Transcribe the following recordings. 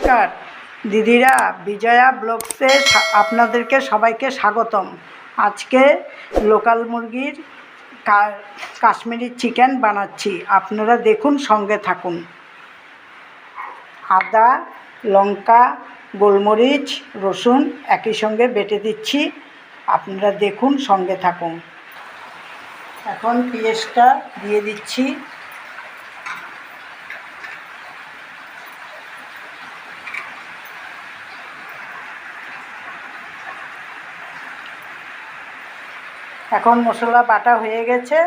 নমস্কার দিদিরা, বিজয়া ব্লগসে আপনাদেরকে সবাইকে স্বাগতম। আজকে লোকাল মুরগির কাশ্মীরি চিকেন বানাচ্ছি, আপনারা দেখুন, সঙ্গে থাকুন। আদা, লঙ্কা, গোলমরিচ, রসুন একই সঙ্গে বেটে দিচ্ছি, আপনারা দেখুন, সঙ্গে থাকুন। এখন পেঁয়াজটা দিয়ে দিচ্ছি। এখন মশলা বাটা হয়ে গেছে,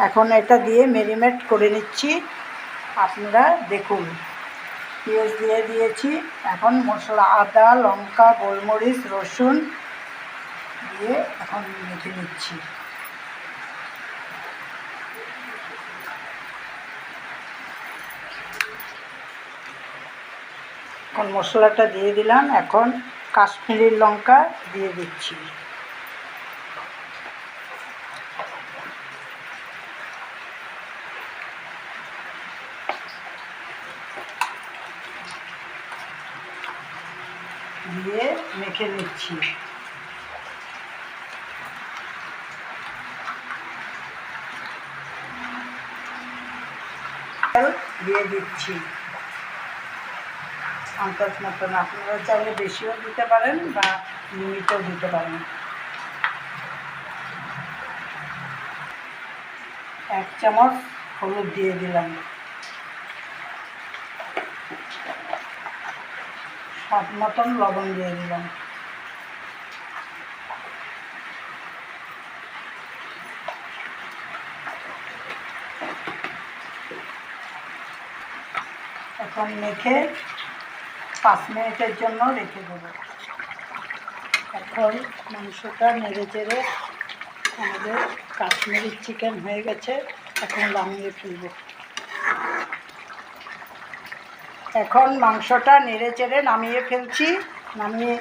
এখন এটা দিয়ে ম্যারিনেট করে নিচ্ছি, আপনারা দেখুন। পেঁয়াজ দিয়ে দিয়েছি, এখন মশলা আদা, লঙ্কা, গোলমরিচ, রসুন দিয়ে এখন মেখে নিচ্ছি। এখন মশলাটা দিয়ে দিলাম, এখন কাশ্মীরি লঙ্কা দিয়ে দিচ্ছি। দিয়ে মেখে নিচ্ছি। দিয়ে দিচ্ছি আন্দাজ মতন, আপনারা চাইলে বেশিও দিতে পারেন বা লিমিটেও দিতে পারেন। 1 চামচ হলুদ দিয়ে দিলাম, স্বাদ মতন লবণ দিয়ে দিলাম। এখন মেখে 5 মিনিটের জন্য রেখে দেব। এখন মাংসটা নেড়ে চেড়ে আমাদের কাশ্মীরি চিকেন হয়ে গেছে, এখন নামিয়ে ফেলব। এখন মাংসটা নেড়ে চেড়ে নামিয়ে ফেলছি। নামিয়ে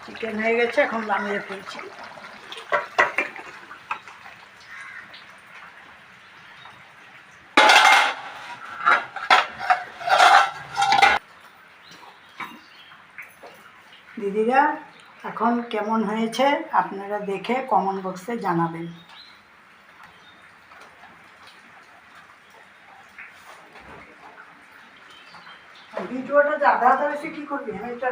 চিকেন হয়ে গেছে, এখন নামিয়ে ফেলছি। দিদিরা, এখন কেমন হয়েছে আপনারা দেখে কমেন্ট বক্সে জানাবেন। ভিডিওটা আধা আধা বেশি কী করবি, আমি এটা